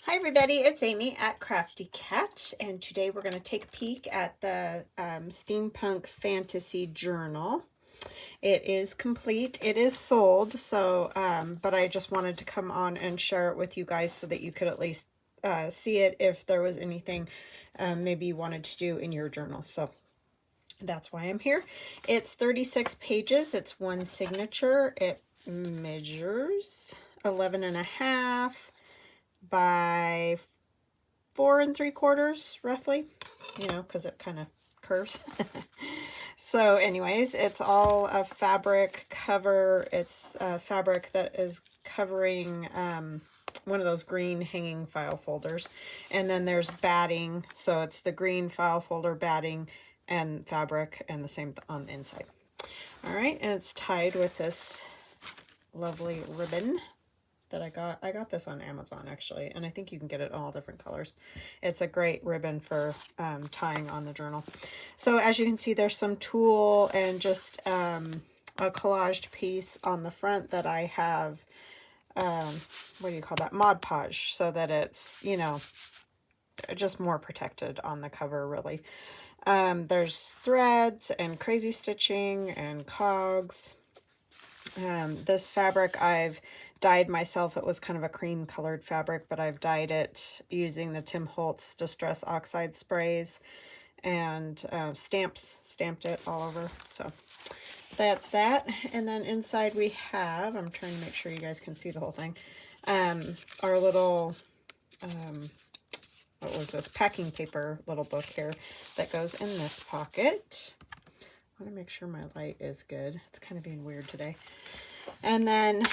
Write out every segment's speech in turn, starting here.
Hi everybody, it's Amy at Crafty Cat, and today we're going to take a peek at the Steampunk Fantasy Journal. It is complete, it is sold, so but I just wanted to come on and share it with you guys so that you could at least see it if there was anything maybe you wanted to do in your journal. So that's why I'm here. It's 36 pages, it's one signature. It measures 11.5 by 4 3/4 roughly, you know, because it kind of curves. So anyways, it's all a fabric cover. It's a fabric that is covering one of those green hanging file folders, and then there's batting, so it's the green file folder, batting, and fabric, and the same on the inside. All right, and it's tied with this lovely ribbon that I got this on Amazon actually, and I think you can get it in all different colors. It's a great ribbon for tying on the journal. So as you can see, there's some tulle and just a collaged piece on the front that I have, what do you call that, Mod Podge, so that it's, you know, just more protected on the cover really. There's threads and crazy stitching and cogs. This fabric I've dyed myself. It was kind of a cream colored fabric, but I've dyed it using the Tim Holtz Distress Oxide sprays and stamped it all over. So that's that. And then inside we have, I'm trying to make sure you guys can see the whole thing, our little, what was this, packing paper little book here that goes in this pocket. I want to make sure my light is good. It's kind of being weird today. And then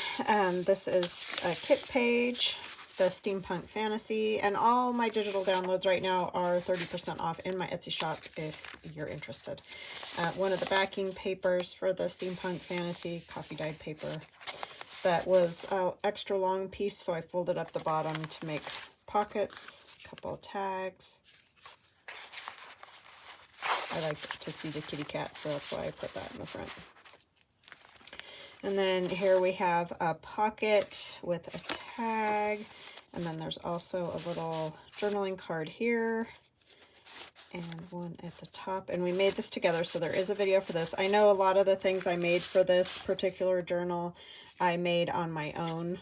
this is a kit page, the Steampunk Fantasy, and all my digital downloads right now are 30% off in my Etsy shop if you're interested. One of the backing papers for the Steampunk Fantasy, coffee dyed paper, that was an extra long piece, so I folded up the bottom to make pockets, a couple of tags. I like to see the kitty cat, so that's why I put that in the front. And then here we have a pocket with a tag, and then there's also a little journaling card here and one at the top. And we made this together, so there is a video for this. I know a lot of the things I made for this particular journal I made on my own,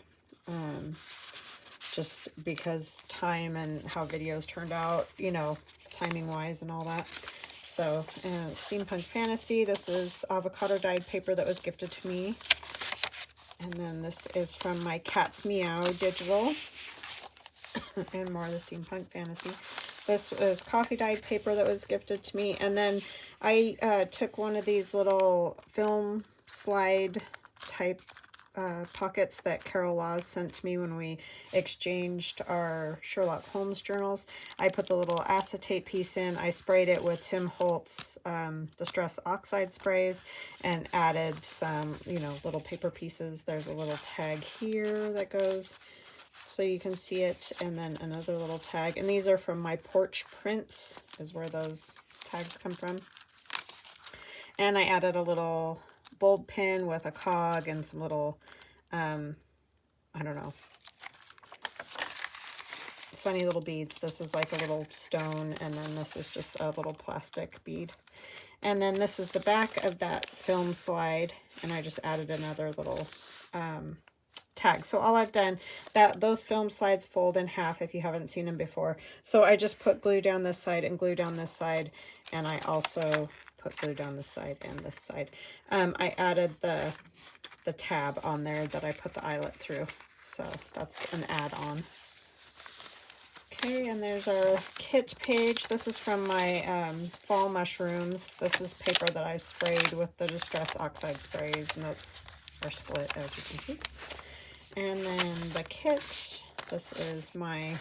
just because time and how videos turned out, you know, timing wise and all that. So, Steampunk Fantasy, this is avocado dyed paper that was gifted to me. And then this is from my Cat's Meow digital. And more of the Steampunk Fantasy. This is coffee dyed paper that was gifted to me. And then I took one of these little film slide type pockets that Carol Laws sent to me when we exchanged our Sherlock Holmes journals. I put the little acetate piece in. I sprayed it with Tim Holtz Distress Oxide sprays and added some, you know, little paper pieces. There's a little tag here that goes so you can see it, and then another little tag. And these are from my Porch Prints, is where those tags come from. And I added a little bulb pin with a cog and some little, I don't know, funny little beads. This is like a little stone, and then this is just a little plastic bead. And then this is the back of that film slide, and I just added another little tag. So all I've done, those film slides fold in half if you haven't seen them before. So I just put glue down this side and glue down this side, and I also put glue down this side and this side. I added the tab on there that I put the eyelet through, so that's an add-on. Okay, and there's our kit page. This is from my fall mushrooms. This is paper that I sprayed with the Distress Oxide sprays, and those are split, as you can see. And then the kit, this is my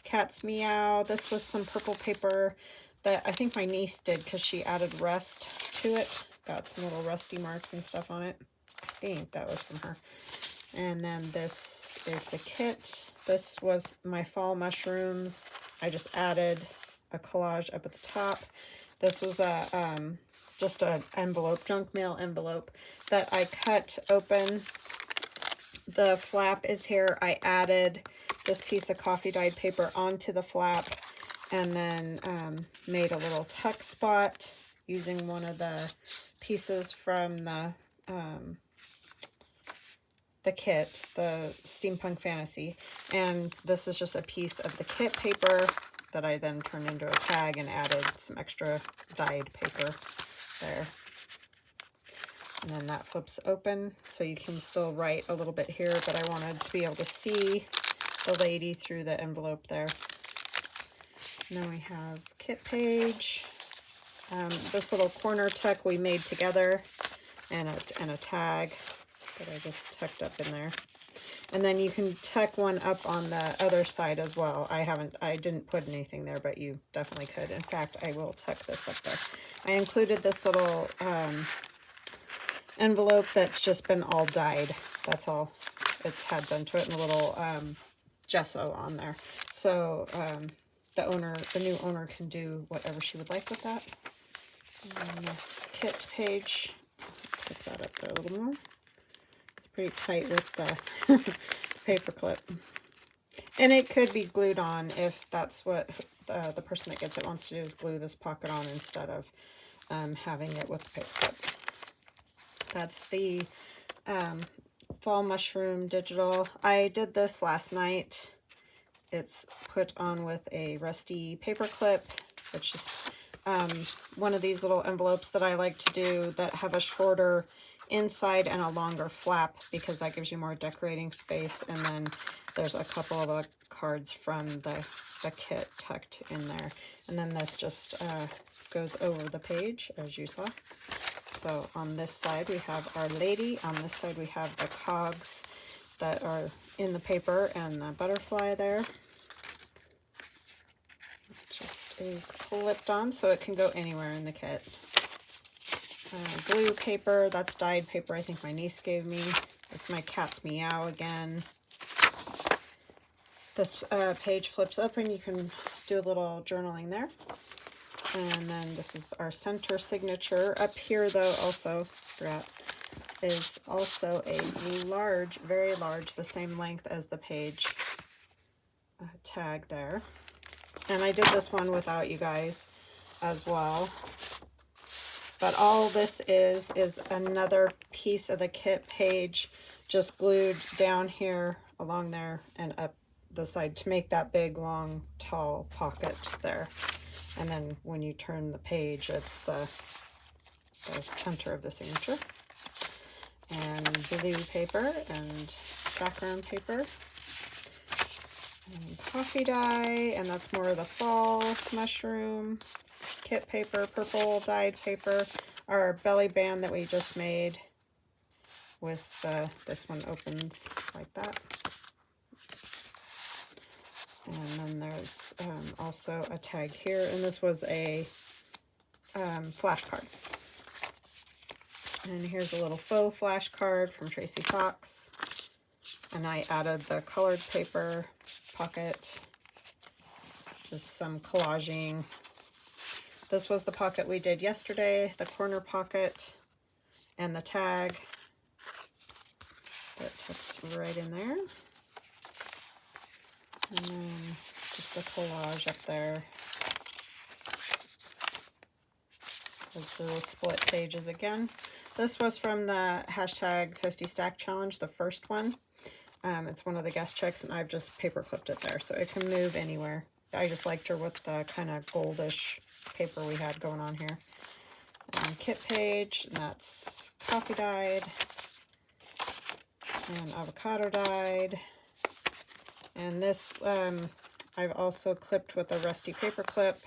Cat's Meow. This was some purple paper that I think my niece did because she added rust to it. Got some little rusty marks and stuff on it. I think that was from her. And then this is the kit. This was my fall mushrooms. I just added a collage up at the top. This was a just an envelope, junk mail envelope that I cut open The flap is here. I added this piece of coffee dyed paper onto the flap and then made a little tuck spot using one of the pieces from the kit, the Steampunk Fantasy. And this is just a piece of the kit paper that I then turned into a tag and added some extra dyed paper there. And then that flips open, so you can still write a little bit here, but I wanted to be able to see the lady through the envelope there. And then we have kit page. This little corner tuck we made together, and a tag that I just tucked up in there. And then you can tuck one up on the other side as well. I didn't put anything there, but you definitely could. In fact, I will tuck this up there. I included this little envelope that's just been all dyed. That's all it's had done to it, and a little gesso on there. So the new owner can do whatever she would like with that. And the kit page, click that up there a little more. It's pretty tight with the paper clip. And it could be glued on if that's what the person that gets it wants to do, is glue this pocket on instead of having it with the paper clip. That's the Fall Mushroom Digital. I did this last night. It's put on with a rusty paper clip. It's just one of these little envelopes that I like to do that have a shorter inside and a longer flap, because that gives you more decorating space. And then there's a couple of cards from the kit tucked in there. And then this just goes over the page, as you saw. So on this side we have Our Lady. On this side we have the cogs that are in the paper and the butterfly there. It just is clipped on so it can go anywhere in the kit. Glue paper, that's dyed paper I think my niece gave me. That's my cat's meow again. This page flips open. You can do a little journaling there. And then this is our center signature. Up here though, also, forgot, is also a large, very large, the same length as the page tag there. And I did this one without you guys as well. But all this is another piece of the kit page just glued down here, along there, and up the side to make that big, long, tall pocket there. And then when you turn the page, it's the center of the signature. And blue paper and background paper. And coffee dye, and that's more of the fall mushroom. Kit paper, purple dyed paper. Our belly band that we just made with this one opens like that. And then there's also a tag here, and this was a flashcard. And here's a little faux flashcard from Tracy Fox. And I added the colored paper pocket, just some collaging. This was the pocket we did yesterday, the corner pocket, and the tag that tucks right in there. And then just a collage up there. It's little split pages again. This was from the hashtag 50 stack challenge, the first one. It's one of the guest checks, and I've just paper clipped it there so it can move anywhere. I just liked her with the kind of goldish paper we had going on here. And kit page, and that's coffee dyed and avocado dyed. And this I've also clipped with a rusty paper clip.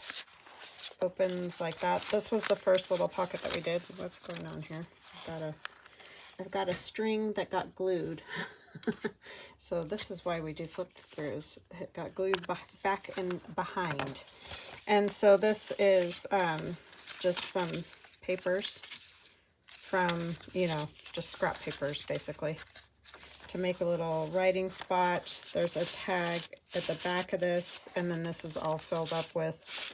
Opens like that. This was the first little pocket that we did. What's going on here? I've got a string that got glued. So this is why we do flip throughs. It got glued back and behind. And so this is just some papers from, you know, just scrap papers basically, to make a little writing spot. There's a tag at the back of this, and then this is all filled up with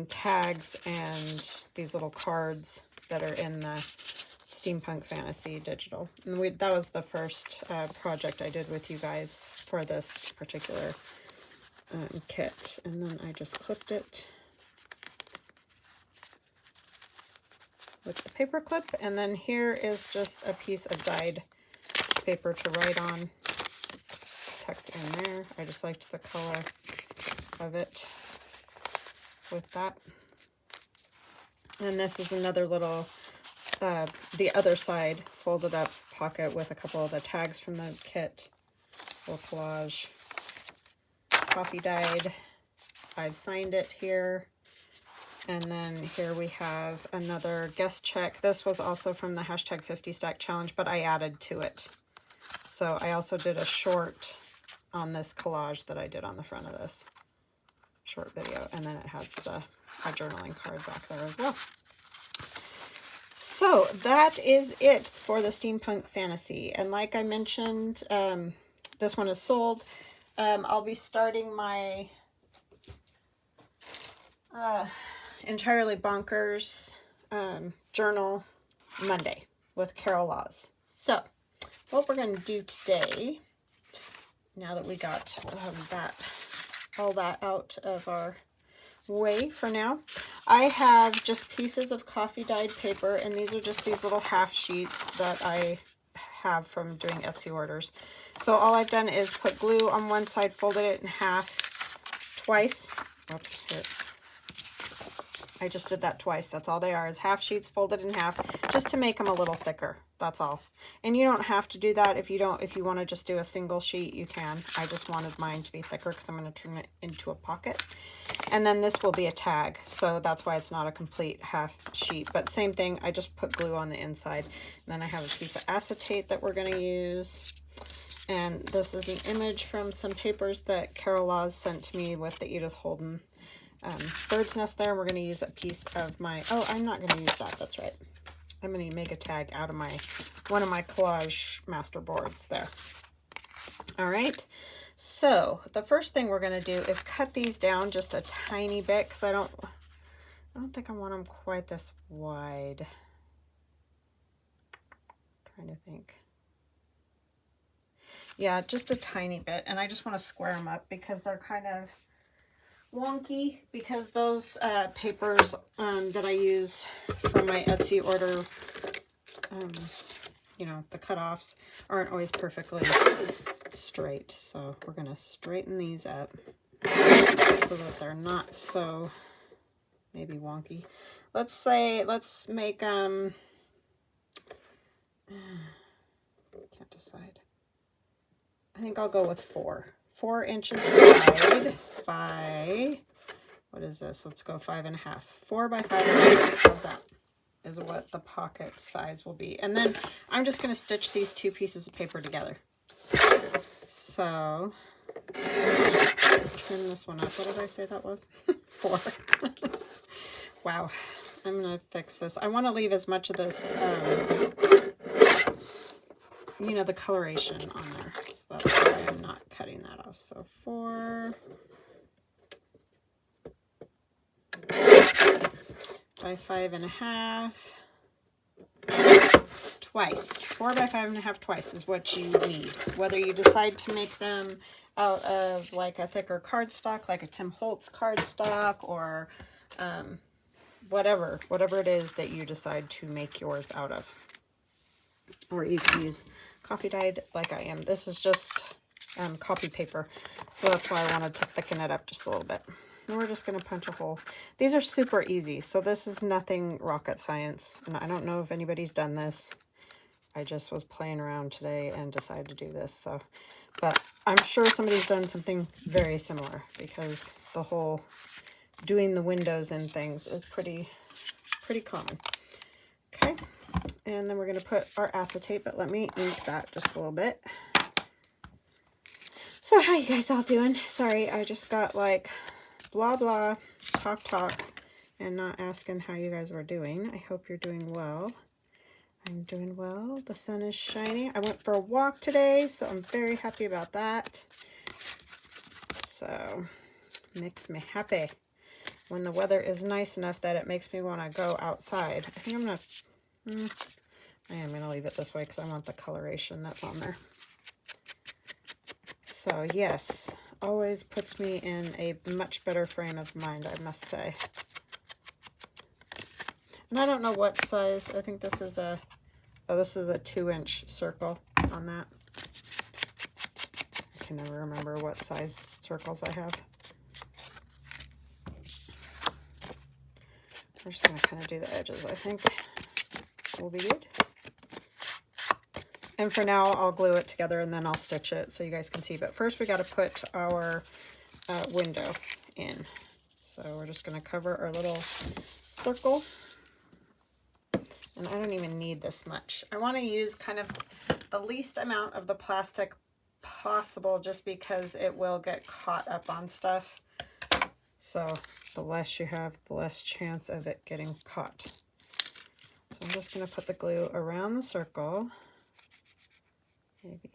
tags and these little cards that are in Steampunk Fantasy Digital. And that was the first project I did with you guys for this particular kit. And then I just clipped it with the paper clip. And then here is just a piece of dyed paper to write on, tucked in there. I just liked the color of it with that. And this is another little, the other side folded up pocket with a couple of the tags from the kit. Little collage. Coffee dyed. I've signed it here. And then here we have another guest check. This was also from the hashtag 50 stack challenge, but I added to it. So I also did a short on this collage that I did on the front of this short video. And then it has my journaling card back there as well. So that is it for the Steampunk Fantasy. And like I mentioned, this one is sold. I'll be starting my Entirely Bonkers journal Monday with Carol Laws. So what we're going to do today, now that we got all that out of our way for now, I have just pieces of coffee dyed paper, and these are just these little half sheets that I have from doing Etsy orders. So all I've done is put glue on one side, folded it in half twice. Oops, here. I just did that twice. That's all they are, is half sheets folded in half, just to make them a little thicker. That's all. And you don't have to do that. If you want to just do a single sheet, you can. I just wanted mine to be thicker because I'm going to turn it into a pocket. And then this will be a tag, so that's why it's not a complete half sheet. But same thing, I just put glue on the inside. And then I have a piece of acetate that we're going to use. And this is an image from some papers that Carol Laws sent to me with the Edith Holden bird's nest there. We're going to use a piece of my, oh, I'm not going to use that, that's right. I'm going to make a tag out of one of my collage master boards there. All right, so the first thing we're going to do is cut these down just a tiny bit, because I don't think I want them quite this wide. Trying to think. Yeah, just a tiny bit, and I just want to square them up because they're kind of wonky, because those papers that I use from my Etsy order, you know, the cutoffs aren't always perfectly straight. So we're going to straighten these up so that they're not so maybe wonky. Let's make, can't decide. I think I'll go with 4 inches wide by, what is this? Let's go 5.5. 4 by 5.5. How's that? Is what the pocket size will be. And then I'm just going to stitch these two pieces of paper together. So, trim this one up. What did I say that was? 4. Wow. I'm going to fix this. I want to leave as much of this, you know, the coloration on there. So that's why I'm not cutting that off. So 4 by 5.5 twice. 4 by 5.5 twice is what you need. Whether you decide to make them out of like a thicker cardstock, like a Tim Holtz cardstock, or whatever it is that you decide to make yours out of. Or you can use coffee dyed like I am. This is just copy paper, so that's why I wanted to thicken it up just a little bit. And we're just going to punch a hole. These are super easy, so this is nothing rocket science, and I don't know if anybody's done this. I just was playing around today and decided to do this, so, but I'm sure somebody's done something very similar, because the whole doing the windows and things is pretty common. Okay, and then we're going to put our acetate, but let me ink that just a little bit. So how you guys all doing? Sorry, I just got like blah blah, talk, and not asking how you guys were doing. I hope you're doing well. I'm doing well. The sun is shining. I went for a walk today, so I'm very happy about that. So, makes me happy when the weather is nice enough that it makes me want to go outside. I think I'm I am going to leave it this way because I want the coloration that's on there. So yes, always puts me in a much better frame of mind, I must say. And I don't know what size. I think this is a, oh, this is a 2-inch circle on that. I can never remember what size circles I have. We're just going to kind of do the edges, I think. Will be good. And for now, I'll glue it together and then I'll stitch it so you guys can see. But first, we got to put our window in. So we're just going to cover our little circle. And I don't even need this much. I want to use kind of the least amount of the plastic possible just because it will get caught up on stuff. So the less you have, the less chance of it getting caught. So I'm just going to put the glue around the circle. Maybe.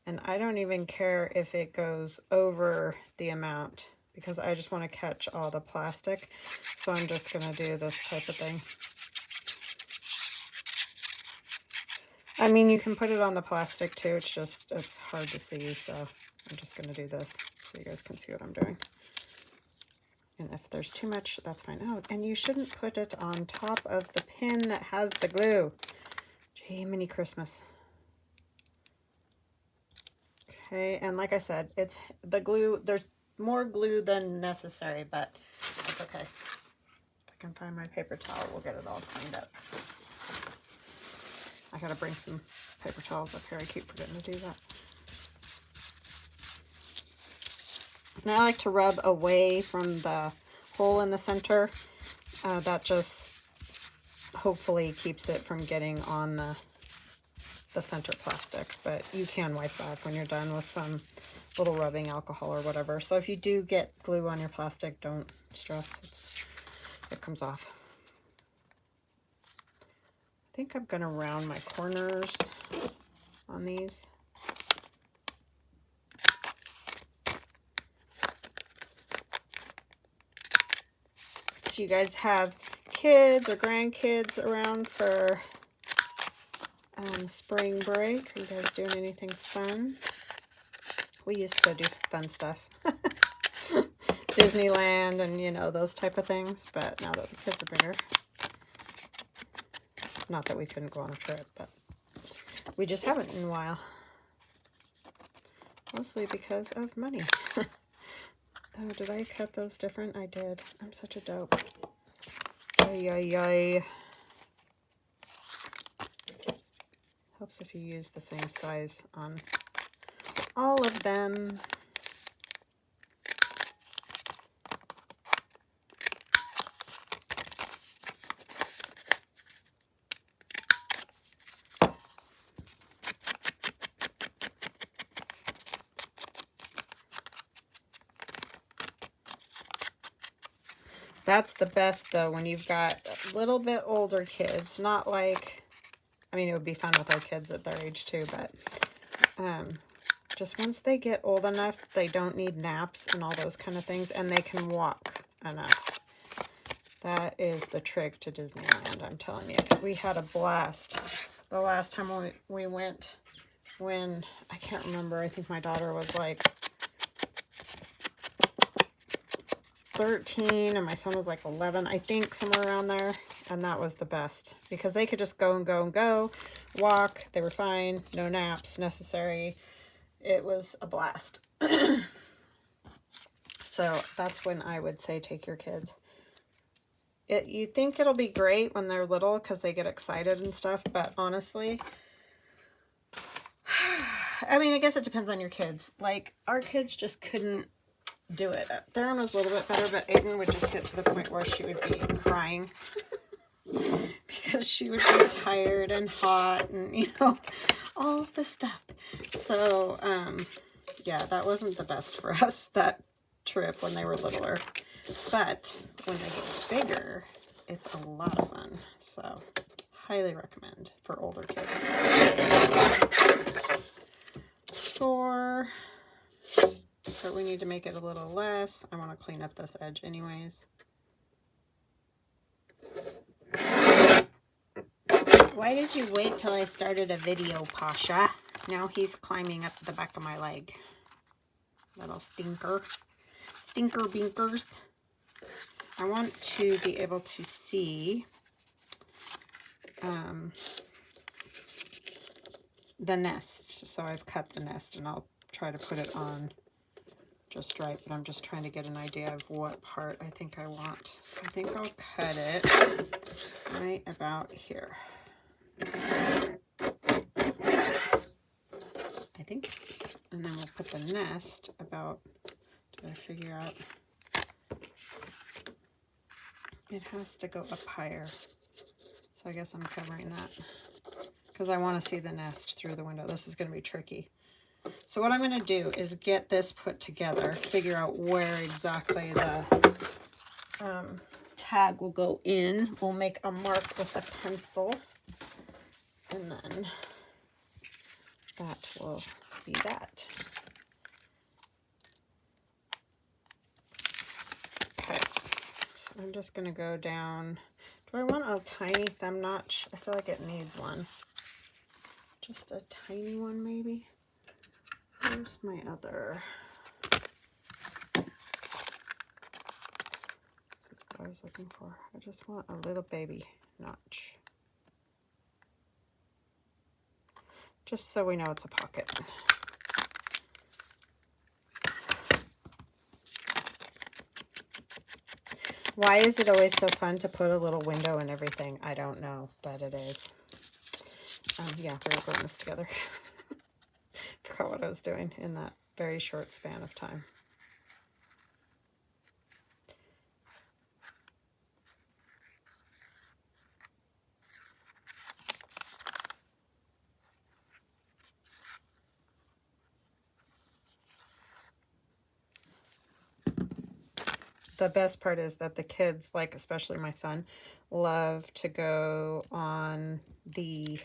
And I don't even care if it goes over the amount because I just want to catch all the plastic. So I'm just going to do this type of thing. I mean, you can put it on the plastic too. It's just, it's hard to see. So I'm just going to do this so you guys can see what I'm doing. And if there's too much, that's fine. Oh, and you shouldn't put it on top of the pin that has the glue. Gee, mini Christmas. Okay, and like I said, it's the glue, there's more glue than necessary, but that's okay. If I can find my paper towel, we'll get it all cleaned up. I gotta bring some paper towels up here. I keep forgetting to do that. And I like to rub away from the hole in the center. That just hopefully keeps it from getting on the center plastic. But you can wipe back when you're done with some little rubbing alcohol or whatever. So if you do get glue on your plastic, don't stress. It comes off. I think I'm going to round my corners on these. So you guys have kids or grandkids around for spring break? Are you guys doing anything fun? We used to go do fun stuff. Disneyland and, you know, those type of things. But now that the kids are bigger. Not that we couldn't go on a trip, but we just haven't in a while. Mostly because of money. Oh, did I cut those different? I did. I'm such a dope. Ay, ay, ay. Helps if you use the same size on all of them. That's the best, though, when you've got a little bit older kids. Not like, I mean, it would be fun with our kids at their age, too, but just once they get old enough, they don't need naps and all those kind of things, and they can walk enough. That is the trick to Disneyland, I'm telling you. We had a blast the last time we went when, I can't remember, I think my daughter was like 13 and my son was like 11, I think, somewhere around there. And that was the best because they could just go and go and go, walk. They were fine. No naps necessary. It was a blast. So that's when I would say take your kids. You think it'll be great when they're little because they get excited and stuff, but honestly, I mean, I guess it depends on your kids. Like, our kids just couldn't do it. Theron was a little bit better, but Aiden would just get to the point where she would be crying because she would be tired and hot and, you know, all of the stuff. So, yeah, that wasn't the best for us, that trip, when they were littler. But when they get bigger, it's a lot of fun. So, highly recommend for older kids. But we need to make it a little less. I want to clean up this edge anyways. Why did you wait till I started a video, Pasha? Now he's climbing up the back of my leg. Little stinker. Stinker binkers. I want to be able to see the nest. So I've cut the nest and I'll try to put it on just right, but I'm just trying to get an idea of what part I think I want. So I think I'll cut it right about here. I think. And then we'll put the nest about, did I figure out? It has to go up higher. So I guess I'm covering that because I want to see the nest through the window. This is going to be tricky. So what I'm going to do is get this put together, figure out where exactly the tag will go in. We'll make a mark with a pencil, and then that will be that. Okay, so I'm just going to go down. Do I want a tiny thumb notch? I feel like it needs one. Just a tiny one, maybe. Where's my other? This is what I was looking for. I just want a little baby notch. Just so we know it's a pocket. Why is it always so fun to put a little window in everything? I don't know, but it is. Yeah, we were putting this together. Forgot what I was doing in that very short span of time. The best part is that the kids, like especially my son, love to go on the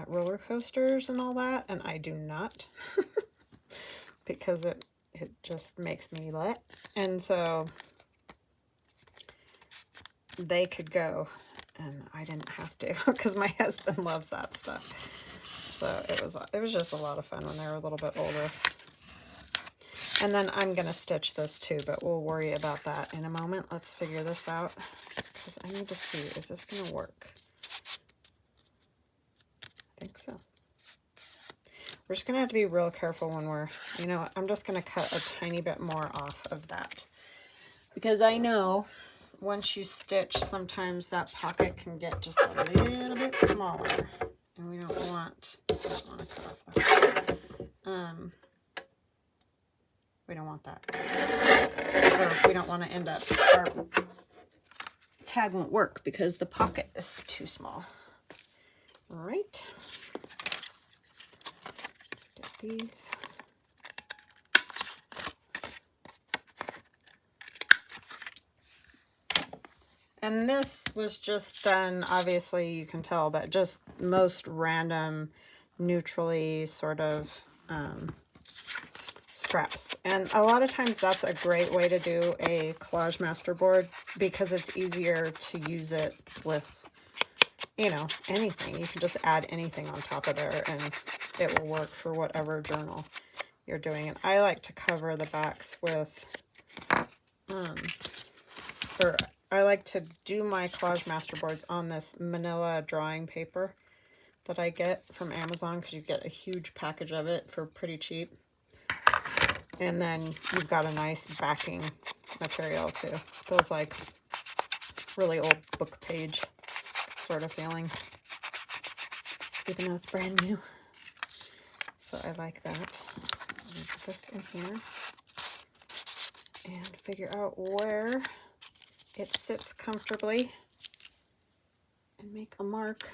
roller coasters and all that, and I do not because it just makes me let. And so they could go and I didn't have to because my husband loves that stuff. So it was just a lot of fun when they were a little bit older. And then I'm going to stitch this too, but we'll worry about that in a moment. Let's figure this out because I need to see, is this going to work? I think so. We're just going to have to be real careful when we're, you know, I'm just going to cut a tiny bit more off of that. Because I know once you stitch, sometimes that pocket can get just a little bit smaller. And we don't want, I don't want to cut off that. We don't want that. Or we don't want to end up, our tag won't work because the pocket is too small. All right. Let's get these. And this was just done, obviously you can tell, but just most random, neutrally sort of scraps. And a lot of times that's a great way to do a collage masterboard because it's easier to use it with, you know, anything. You can just add anything on top of there and it will work for whatever journal you're doing. And I like to cover the backs with, I like to do my collage masterboards on this manila drawing paper that I get from Amazon because you get a huge package of it for pretty cheap. And then you've got a nice backing material too. Feels like really old book page sort of feeling, even though it's brand new. So I like that. I'm gonna put this in here and figure out where it sits comfortably and make a mark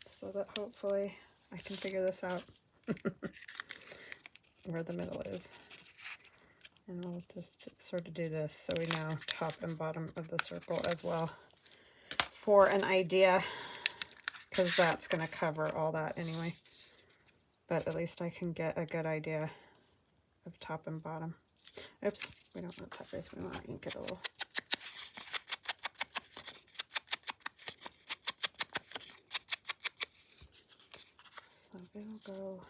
so that hopefully I can figure this out where the middle is. And we'll just sort of do this so we know top and bottom of the circle as well for an idea, because that's going to cover all that anyway. But at least I can get a good idea of top and bottom. Oops, we don't want sideways, we want to ink it a little. it'll go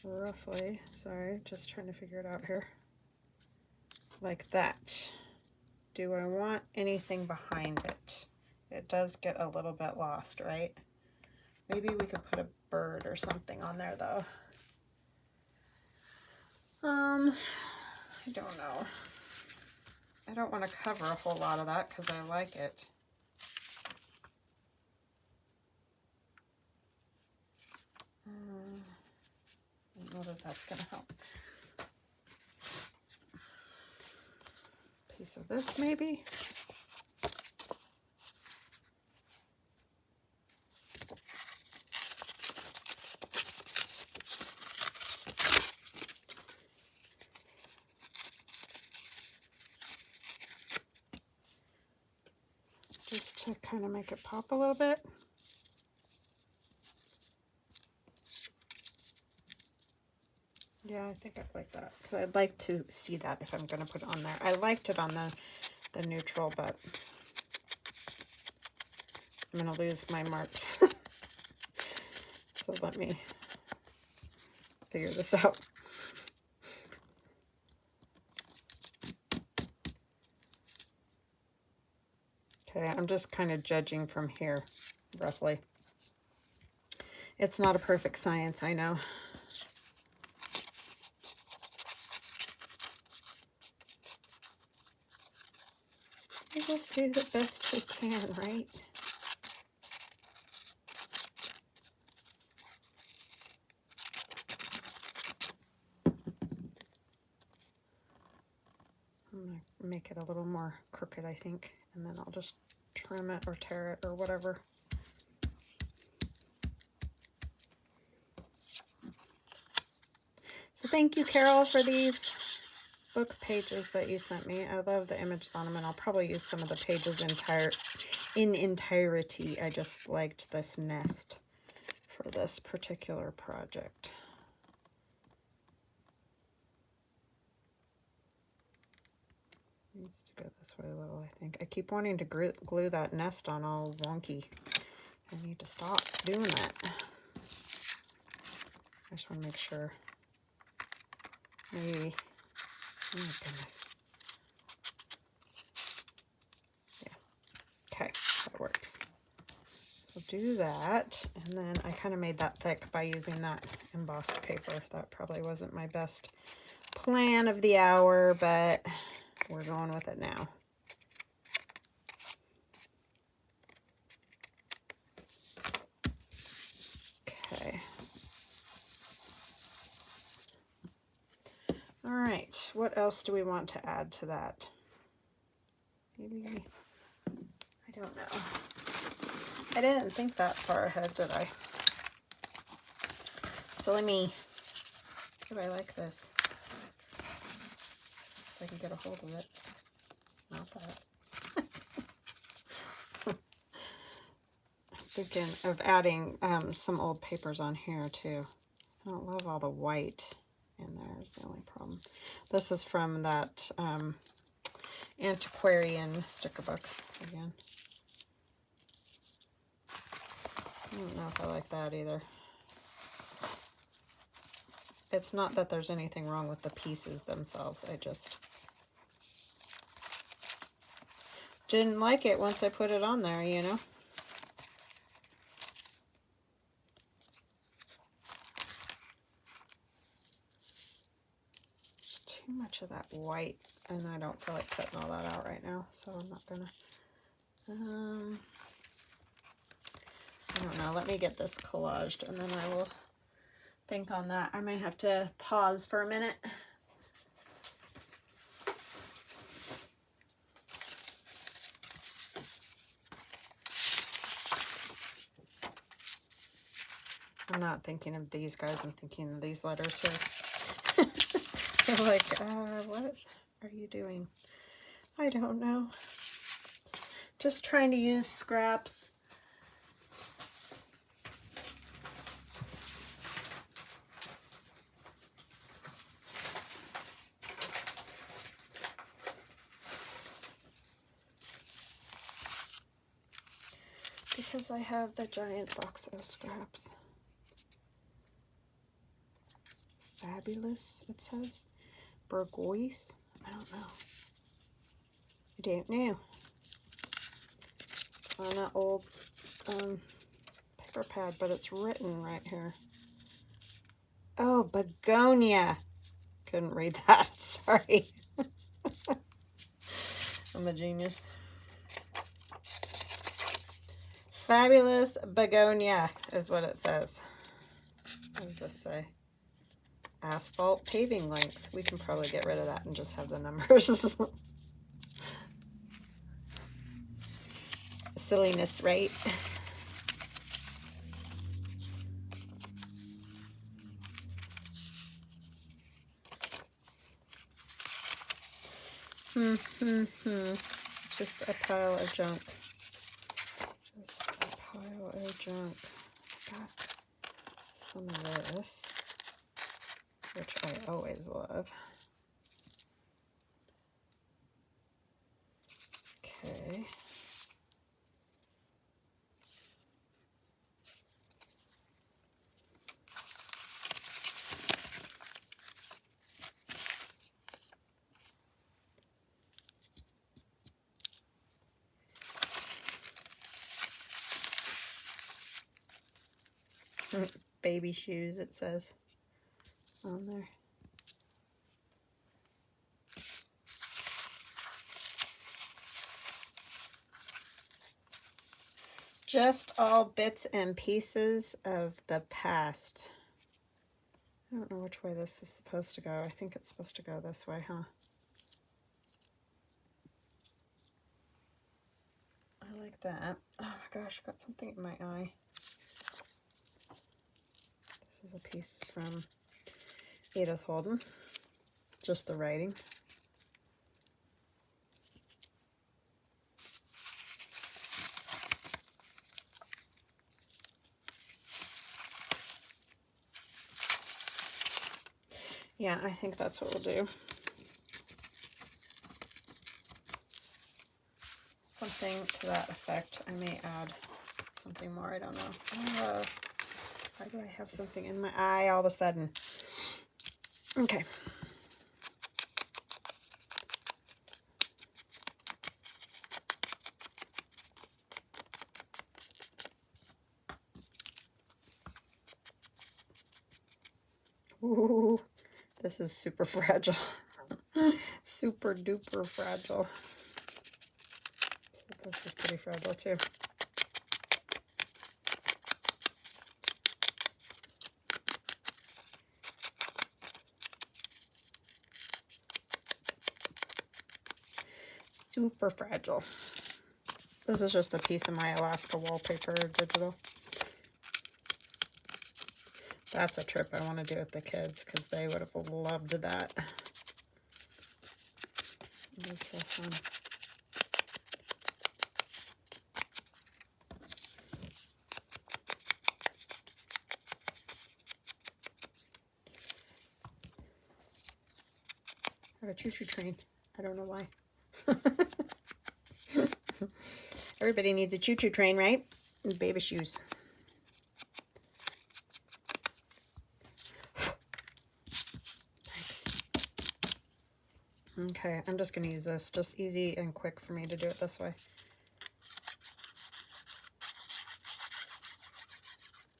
roughly, sorry, just trying to figure it out here, like that. Do I want anything behind it? It does get a little bit lost, right? Maybe we could put a bird or something on there though. I don't know. I don't want to cover a whole lot of that because I like it. I don't know that that's going to help. Piece of this maybe. Just to kind of make it pop a little bit. Yeah, I think I like that because I'd like to see that if I'm going to put it on there. I liked it on the neutral, but I'm going to lose my marks. So let me figure this out. Okay, I'm just kind of judging from here, roughly. It's not a perfect science, I know. We just do the best we can, right? I'm going to make it a little more crooked, I think, and then I'll just trim it or tear it or whatever. So thank you, Carol, for these book pages that you sent me. I love the images on them, and I'll probably use some of the pages in entirety. I just liked this nest for this particular project. Needs to go this way a little, I think. I keep wanting to glue that nest on all wonky. I need to stop doing that. I just want to make sure. Maybe. Oh my goodness. Yeah. Okay, that works. So do that, and then I kind of made that thick by using that embossed paper. That probably wasn't my best plan of the hour, but we're going with it now. Okay. All right, what else do we want to add to that? Maybe, I don't know. I didn't think that far ahead, did I? So let me, oh, I like this. If I can get a hold of it. Not that. I'm thinking of adding some old papers on here too. I don't love all the white in there is the only problem. This is from that antiquarian sticker book again. I don't know if I like that either. It's not that there's anything wrong with the pieces themselves. I just didn't like it once I put it on there, you know. There's too much of that white, and I don't feel like cutting all that out right now, so I'm not gonna. I don't know. Let me get this collaged, and then I will think on that. I might have to pause for a minute. I'm not thinking of these guys. I'm thinking of these letters here. They're like, what are you doing? I don't know. Just trying to use scraps. Because I have the giant box of scraps. Fabulous, it says. Burgoyse? I don't know. I don't know. It's on that old paper pad, but it's written right here. Oh, begonia. Couldn't read that. Sorry. I'm a genius. Fabulous begonia is what it says. What does this say? Asphalt paving length. We can probably get rid of that and just have the numbers. Silliness, right? Just a pile of junk. Just a pile of junk. Got some of this, which I always love. Okay. Baby shoes, it says on there. Just all bits and pieces of the past. I don't know which way this is supposed to go. I think it's supposed to go this way, huh? I like that. Oh my gosh, I got something in my eye. This is a piece from Edith Holden. Just the writing. Yeah, I think that's what we'll do. Something to that effect. I may add something more. I don't know. Why do I have something in my eye all of a sudden? Okay. Ooh, this is super fragile. Super duper fragile. So this is pretty fragile too. Super fragile. This is just a piece of my Alaska wallpaper digital. That's a trip I want to do with the kids because they would have loved that. It was so fun. I have a choo-choo train. I don't know why. Everybody needs a choo-choo train, right? And baby shoes. Thanks. Okay, I'm just going to use this. Just easy and quick for me to do it this way.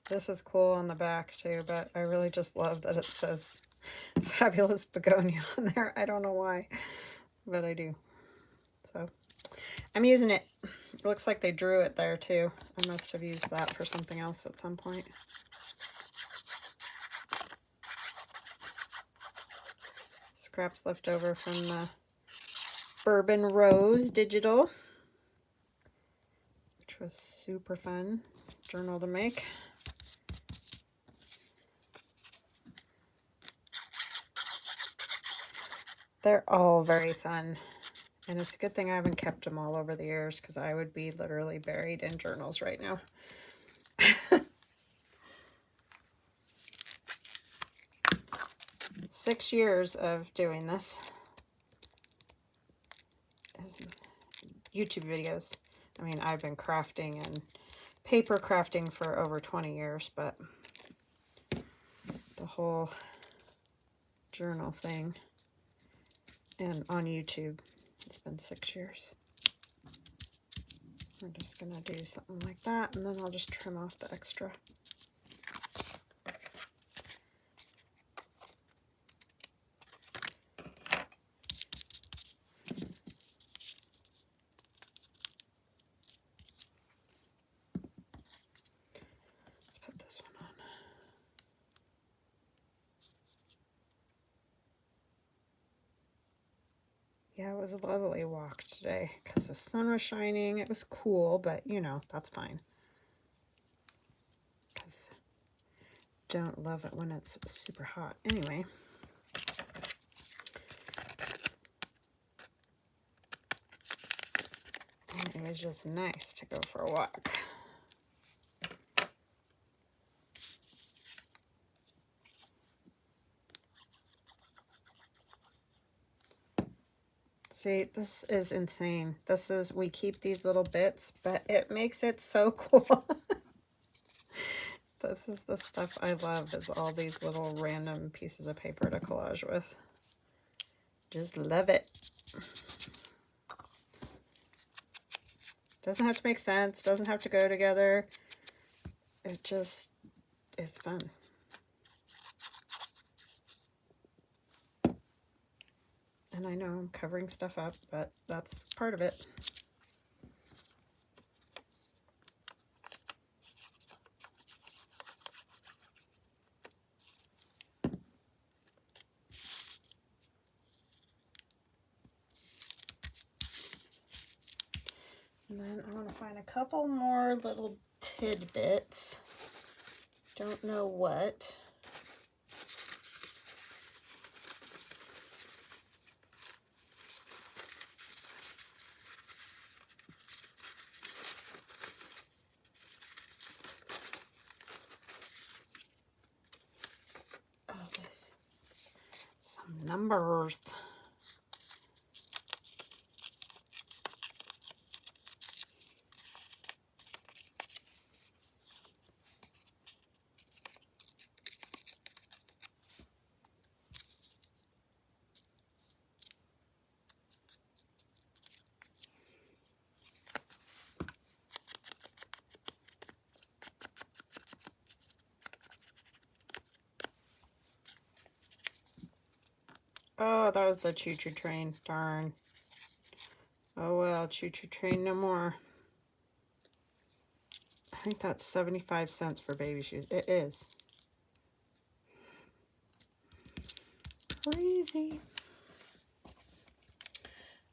This is cool on the back too, but I really just love that it says Fabulous Begonia on there. I don't know why, but I do. So I'm using it. It looks like they drew it there too. I must have used that for something else at some point. Scraps left over from the Bourbon Rose digital, which was super fun journal to make. They're all very fun. And it's a good thing I haven't kept them all over the years because I would be literally buried in journals right now. 6 years of doing this. YouTube videos. I mean, I've been crafting and paper crafting for over 20 years, but the whole journal thing, and on YouTube. It's been 6 years. We're just gonna do something like that, and then I'll just trim off the extra. Let's put this one on. Yeah, it was a lovely walk today because the sun was shining. It was cool, but you know, that's fine. Because don't love it when it's super hot. Anyway. And it was just nice to go for a walk. See, this is insane. This is, we keep these little bits, but it makes it so cool. This is the stuff I love, is all these little random pieces of paper to collage with. Just love it. Doesn't have to make sense, doesn't have to go together. It just is fun. And I know I'm covering stuff up, but that's part of it. And then I want to find a couple more little tidbits. Don't know what. Oh, this. Some numbers. Oh, that was the choo-choo train. Darn. Oh well, choo-choo train no more. I think that's 75 cents for baby shoes. It is. Crazy.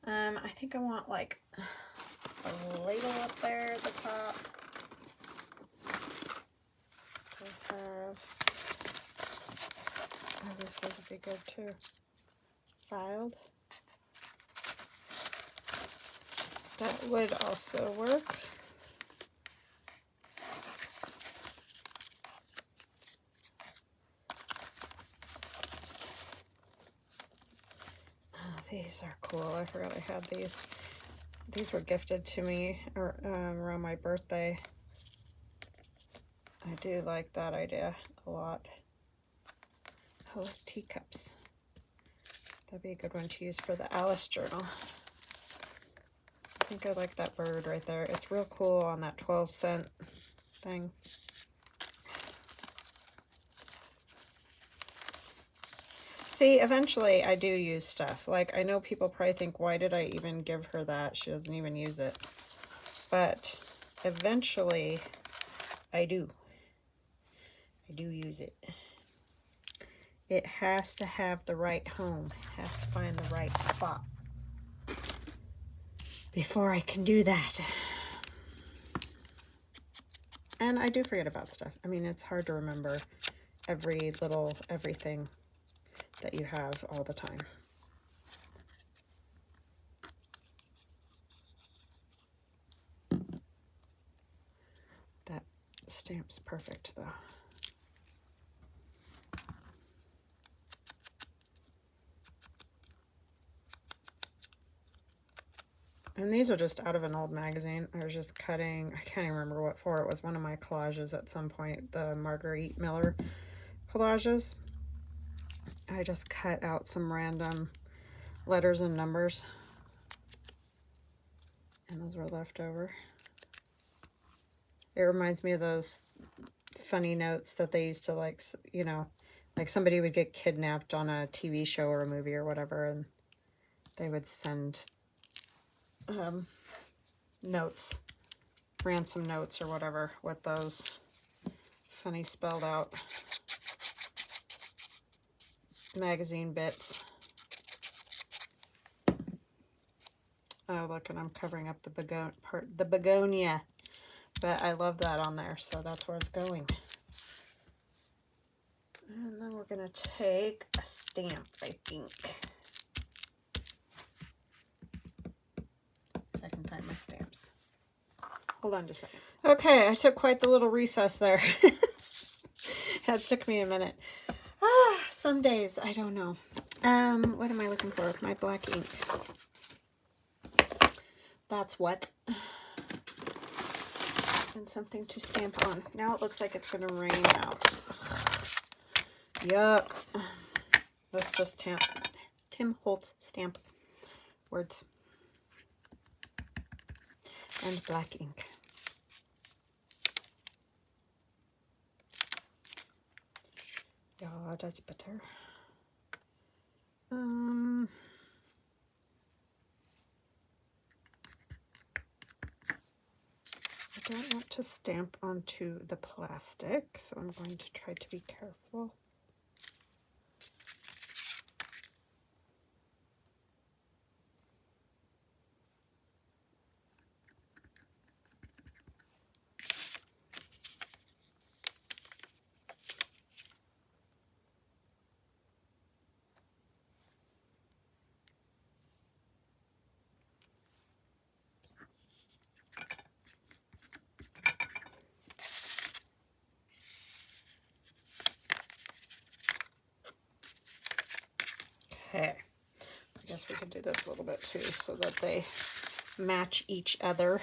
I think I want like a label up there at the top. Oh, this would be good too. Filed. That would also work. Oh, these are cool. I forgot I had these. These were gifted to me around my birthday. I do like that idea a lot. Oh, teacups. That'd be a good one to use for the Alice journal. I think I like that bird right there. It's real cool on that 12-cent thing. See, eventually I do use stuff. Like, I know people probably think, why did I even give her that? She doesn't even use it. But eventually I do. I do use it. It has to have the right home. It has to find the right spot before I can do that. And I do forget about stuff. I mean, it's hard to remember everything that you have all the time. That stamp's perfect though. And these are just out of an old magazine. I was just cutting, I can't even remember what for. It was one of my collages at some point, the Marguerite Miller collages. I just cut out some random letters and numbers, and those were left over. It reminds me of those funny notes that they used to, like, you know, like somebody would get kidnapped on a TV show or a movie or whatever, and they would send notes, ransom notes or whatever, with those funny spelled out magazine bits. Oh, look, and I'm covering up the begonia, but I love that on there, so that's where it's going. And then we're gonna take a stamp, I think. If I can find my stamps. Hold on just a second. Okay, I took quite the little recess there. That took me a minute. Some days, I don't know. What am I looking for? My black ink. That's what. And something to stamp on. Now it looks like it's going to rain out. Yuck. Let's just Tim Holtz stamp words. And black ink. Yeah, that's better. I don't want to stamp onto the plastic, so I'm going to try to be careful. Okay, I guess we can do this a little bit too so that they match each other.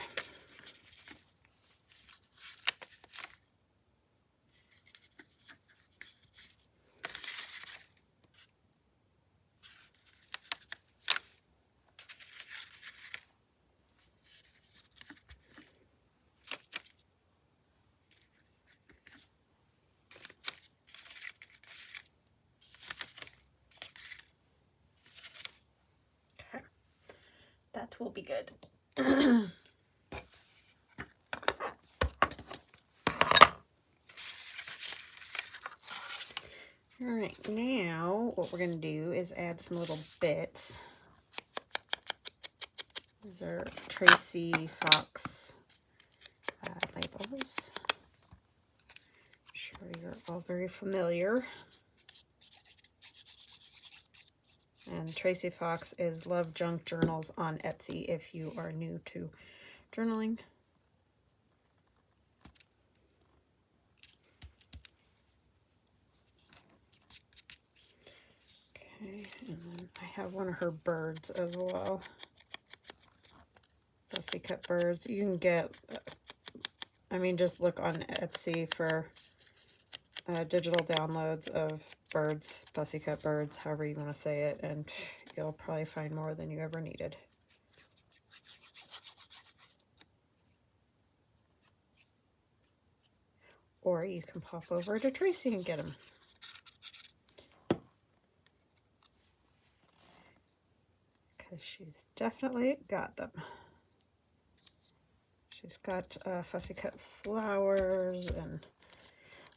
Okay, that will be good. All right, now what we're going to do is add some little bits. These are Tracy Fox labels. I'm sure you're all very familiar. And Tracy Fox is Love Junk Journals on Etsy if you are new to journaling. Okay, and then I have one of her birds as well. Fussy cut birds. You can get, I mean, just look on Etsy for digital downloads of birds, fussy cut birds, however you want to say it, and you'll probably find more than you ever needed. Or you can pop over to Tracy and get them. Because she's definitely got them. She's got fussy cut flowers and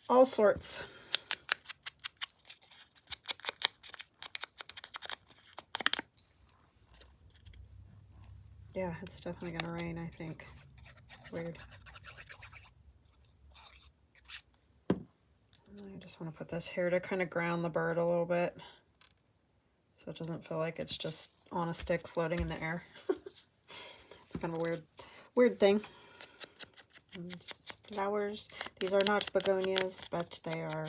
all sorts. Yeah, it's definitely going to rain, I think. Weird. I just want to put this here to kind of ground the bird a little bit, so it doesn't feel like it's just on a stick floating in the air. It's kind of a weird thing. And flowers. These are not begonias, but they are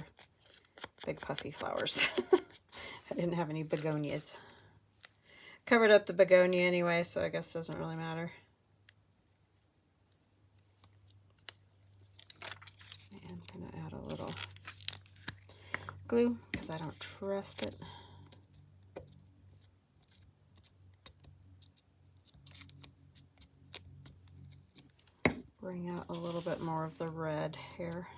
big puffy flowers. I didn't have any begonias. Covered up the begonia anyway, so I guess it doesn't really matter. And I'm going to add a little glue because I don't trust it. Bring out a little bit more of the red here.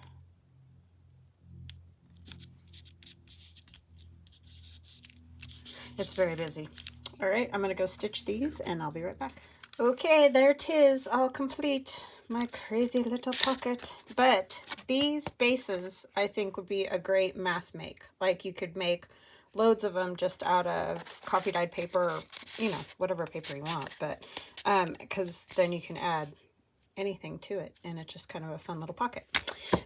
It's very busy. All right, I'm gonna go stitch these and I'll be right back. Okay, there it is, all complete. My crazy little pocket. But these bases, I think, would be a great mass make. Like, you could make loads of them just out of coffee dyed paper, or, you know, whatever paper you want. But because then you can add anything to it, and it's just kind of a fun little pocket.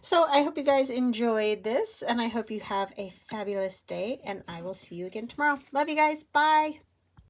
So I hope you guys enjoyed this, and I hope you have a fabulous day, and I will see you again tomorrow. Love you guys. Bye.